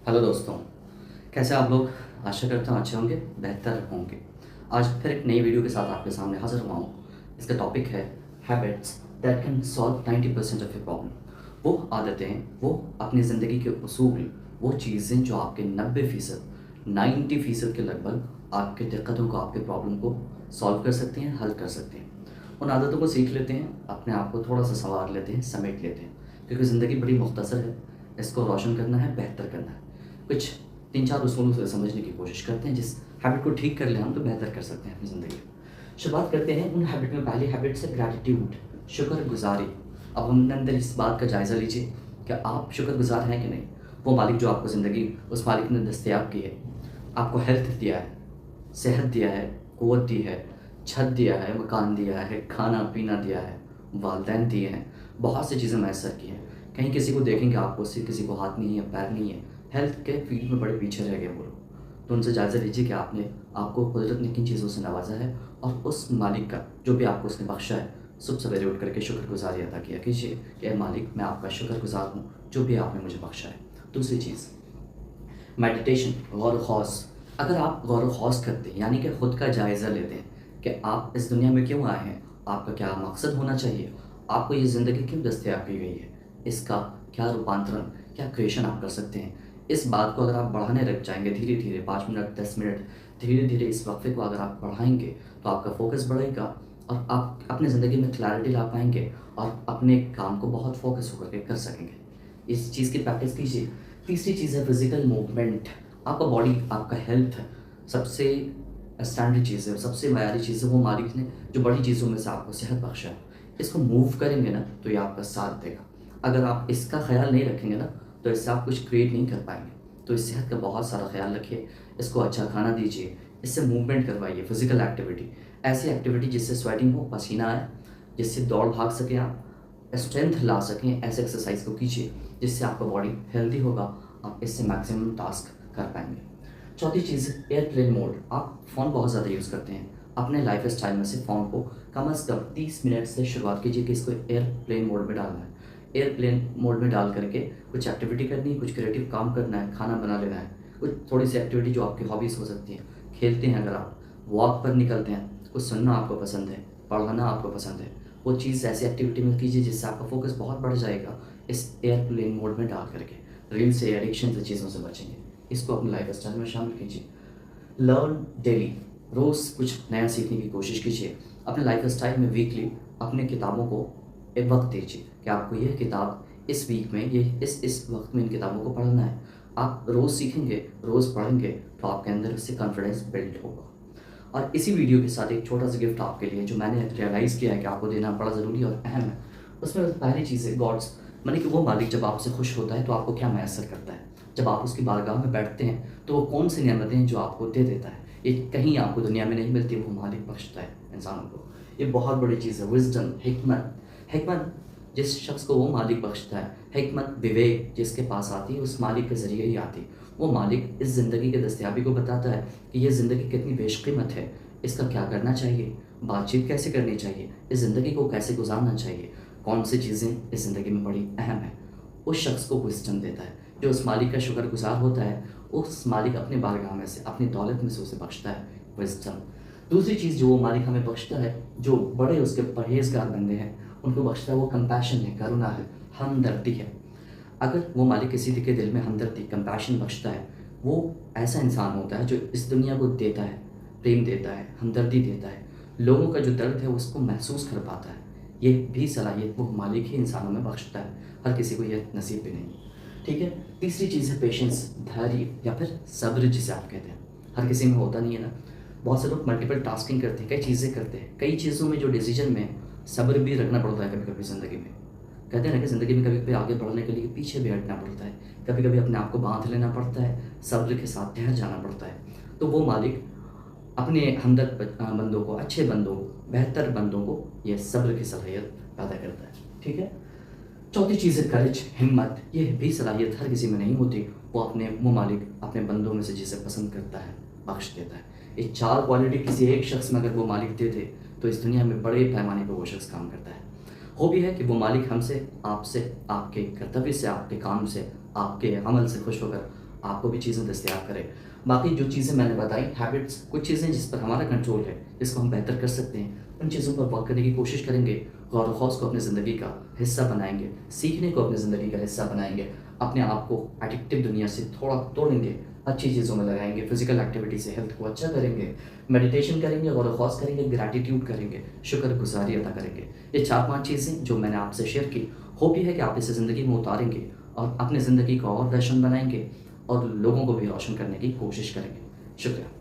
Hello दोस्तों, कैसे आप लोग। आशा करता हूँ अच्छे होंगे, बेहतर होंगे। आज फिर एक नई वीडियो के साथ आपके सामने हाजिर हुआ हूँ। इसका टॉपिक है habits that can solve 90% of your problem. वो आदतें, वो अपनी ज़िंदगी के उसूल, वो चीज़ें जो आपके 90%, 90% के लगभग आपके दिक्कतों को, आपके प्रॉब्लम को सॉल्व कर सकती हैं, हल कर सकती हैं। उन आदतों को सीख लेते हैं, अपने आप को थोड़ा सा संवार लेते हैं, समेट लेते हैं, क्योंकि ज़िंदगी बड़ी मुख्तसर है। इसको रोशन करना है, बेहतर करना है। कुछ 3-4 उसूलों से समझने की कोशिश करते हैं। जिस हैबिट को ठीक कर लें हम, तो बेहतर कर सकते हैं अपनी ज़िंदगी में। शुरुआत करते हैं उन हैबिट में। पहली हैबिट से ग्रैटिट्यूड, शुक्रगुजारी। अब हमने अंदर इस बात का जायज़ा लीजिए कि आप शुक्रगुजार हैं कि नहीं। वो मालिक जो आपको ज़िंदगी, उस मालिक ने दस्तयाब की है, आपको हेल्थ दिया है, सेहत दिया है, क़ुव्वत दी है, छत दिया है, मकान दिया है, खाना पीना दिया है, वालिदैन दिए हैं, बहुत सी चीज़ें मैसर की हैं। कहीं किसी को देखेंगे आपको, उससे किसी को हाथ नहीं है, पैर नहीं है, हेल्थ के फील्ड में बड़े पीछे रह गए वो लोग। तो उनसे जायज़ा लीजिए कि आपको कुदरत ने किन चीज़ों से नवाजा है, और उस मालिक का जो भी आपको उसने बख्शा है, सुबह सवेरे उठ करके शुक्रगुजारी अदा किया कीजिए कि ए मालिक, मैं आपका शुक्रगुजार हूँ जो भी आपने मुझे बख्शा है। दूसरी चीज़, मेडिटेशन, गौर व खौस। अगर आप गौर व खौस करते हैं, यानी कि ख़ुद का जायज़ा लेते हैं कि आप इस दुनिया में क्यों आए हैं, आपका क्या मकसद होना चाहिए, आपको ये ज़िंदगी क्यों दस्तयाब की गई है, इसका क्या रूपांतरण, क्या क्रिएशन आप कर सकते हैं, इस बात को अगर आप बढ़ाने लग जाएंगे धीरे धीरे, 5 मिनट 10 मिनट, धीरे धीरे इस वक्फे को अगर आप बढ़ाएंगे, तो आपका फोकस बढ़ेगा और आप अपनी ज़िंदगी में क्लैरिटी ला पाएंगे और अपने काम को बहुत फोकस होकर के कर सकेंगे। इस चीज़ की प्रैक्टिस कीजिए। तीसरी चीज़ है फिज़िकल मूवमेंट। आपका बॉडी, आपका हेल्थ सबसे स्टैंडर्ड चीज़ है, सबसे मयारी चीज़ है। वो मालिक ने जो बड़ी चीज़ों में से आपको सेहत बख्शा है, इसको मूव करेंगे ना तो ये आपका साथ देगा। अगर आप इसका ख्याल नहीं रखेंगे ना, तो इससे आप कुछ क्रिएट नहीं कर पाएंगे। तो इस सेहत का बहुत सारा ख्याल रखिए, इसको अच्छा खाना दीजिए, इससे मूवमेंट करवाइए, फिज़िकल एक्टिविटी, ऐसी एक्टिविटी जिससे स्वेटिंग हो, पसीना आए, जिससे दौड़ भाग सकें आप, स्ट्रेंथ ला सकें, ऐसे एक्सरसाइज को कीजिए जिससे आपका बॉडी हेल्दी होगा, आप इससे मैक्सिमम टास्क कर पाएंगे। चौथी चीज़, एयरप्लेन मोड। आप फ़ोन बहुत ज़्यादा यूज़ करते हैं, अपने लाइफ स्टाइल में से फ़ोन को कम से कम 30 मिनट से शुरुआत कीजिए कि इसको एयरप्लेन मोड में डालना है। एयरप्लेन मोड में डाल करके कुछ एक्टिविटी करनी है, कुछ क्रिएटिव काम करना है, खाना बना लेना है, कुछ थोड़ी सी एक्टिविटी जो आपकी हॉबीज़ हो सकती हैं। खेलते हैं, अगर आप वॉक पर निकलते हैं, कुछ सुनना आपको पसंद है, पढ़ना आपको पसंद है, वो चीज़ ऐसी एक्टिविटी में कीजिए जिससे आपका फोकस बहुत बढ़ जाएगा। इस एयरप्लेन मोड में डाल करके रील से, एडिक्शन से, चीज़ों से बचेंगे। इसको अपनी लाइफ स्टाइल में शामिल कीजिए। लर्न डेली, रोज़ कुछ नया सीखने की कोशिश कीजिए। अपने लाइफ स्टाइल में वीकली अपने किताबों को एक वक्त दीजिए कि आपको यह किताब इस वीक में, ये इस वक्त में इन किताबों को पढ़ना है। आप रोज़ सीखेंगे, रोज़ पढ़ेंगे, तो आपके अंदर इससे कॉन्फिडेंस बिल्ड होगा। और इसी वीडियो के साथ एक छोटा सा गिफ्ट आपके लिए, जो मैंने रियलाइज़ किया है कि आपको देना बड़ा ज़रूरी और अहम है। उसमें पहली चीज़ है गॉड्स, मानी कि वो मालिक जब आपसे खुश होता है तो आपको क्या मैसर करता है। जब आप उसकी बारगाह में बैठते हैं तो वो कौन सी नेमतें जो आपको दे देता है, ये कहीं आपको दुनिया में नहीं मिलती, वो मालिक बख्शता है इंसानों को। ये बहुत बड़ी चीज़ है। विजडम, हिकमत। हिकमत जिस शख्स को वो मालिक बख्शता है, हिकमत, विवेक जिसके पास आती है, उस मालिक के ज़रिए ही आती। वो मालिक इस ज़िंदगी के दस्तयाबी को बताता है कि ये ज़िंदगी कितनी बेशकीमत है, इसका क्या करना चाहिए, बातचीत कैसे करनी चाहिए, इस ज़िंदगी को कैसे गुजारना चाहिए, कौन सी चीज़ें इस ज़िंदगी में बड़ी अहम है। उस शख्स को विज़डम देता है। जो उस मालिक का शुक्रगुजार होता है, उस मालिक अपने बारगाह में से, अपनी दौलत में से उसे बख्शता है विज़डम। दूसरी चीज़ जो वो मालिक हमें बख्शता है, जो बड़े उसके परहेज़गार बंदे हैं उनको बख्शता है, वो कंपैशन है, करुणा है, हमदर्दी है। अगर वो मालिक किसी के दिल में हमदर्दी, कंपैशन बख्शता है, वो ऐसा इंसान होता है जो इस दुनिया को देता है, प्रेम देता है, हमदर्दी देता है, लोगों का जो दर्द है उसको महसूस कर पाता है। ये भी सलाहियत वो मालिक ही इंसानों में बख्शता है, हर किसी को ये नसीब भी नहीं। ठीक है। तीसरी चीज़ है पेशेंस, धैर्य या फिर सब्र जिसे आप कहते हैं। हर किसी में होता नहीं है ना। बहुत से लोग मल्टीपल टास्किंग करते हैं, कई चीज़ें करते हैं, कई चीज़ों में जो डिसीजन में सब्र भी रखना पड़ता है कभी कभी ज़िंदगी में। कहते हैं ना कि ज़िंदगी में कभी कभी आगे बढ़ने के लिए पीछे भी हटना पड़ता है, कभी कभी अपने आप को बांध लेना पड़ता है, सब्र के साथ ठहर जाना पड़ता है। तो वो मालिक अपने हमदर्द बंदों को, अच्छे बंदों को, बेहतर बंदों को ये सब्र की सलाहियत पैदा करता है। ठीक है। चौथी चीज़ है करेज, हिम्मत। ये भी सलाहियत हर किसी में नहीं होती, वो मालिक अपने बंदों में से जिसे पसंद करता है बख्श देता है। ये 4 क्वालिटी किसी एक शख्स में अगर वो मालिक दे दे, तो इस दुनिया में बड़े पैमाने पर वो शख्स काम करता है। हो भी है कि वो मालिक हमसे, आपसे, आपके कर्तव्य से, आपके काम से, आपके अमल से खुश होकर आपको भी चीज़ें दस्तयाब करें। बाकी जो चीज़ें मैंने बताई हैबिट्स, कुछ चीज़ें जिस पर हमारा कंट्रोल है, जिसको हम बेहतर कर सकते हैं, उन चीज़ों पर वर्क करने की कोशिश करेंगे। गौर व खौज़ को अपनी ज़िंदगी का हिस्सा बनाएंगे, सीखने को अपनी ज़िंदगी का हिस्सा बनाएंगे, अपने आप को एडिक्टिव दुनिया से थोड़ा तोड़ेंगे, अच्छी चीज़ों में लगाएंगे, फिजिकल एक्टिविटी से हेल्थ को अच्छा करेंगे, मेडिटेशन करेंगे, गौर व खौज़ करेंगे, ग्रैटिट्यूड करेंगे, शुक्रगुज़ारी अदा करेंगे। ये 4-5 चीज़ें जो मैंने आपसे शेयर की, होप ये है कि आप इसे ज़िंदगी में उतारेंगे और अपनी ज़िंदगी को और रोशन बनाएंगे और लोगों को भी रोशन करने की कोशिश करेंगे। शुक्रिया।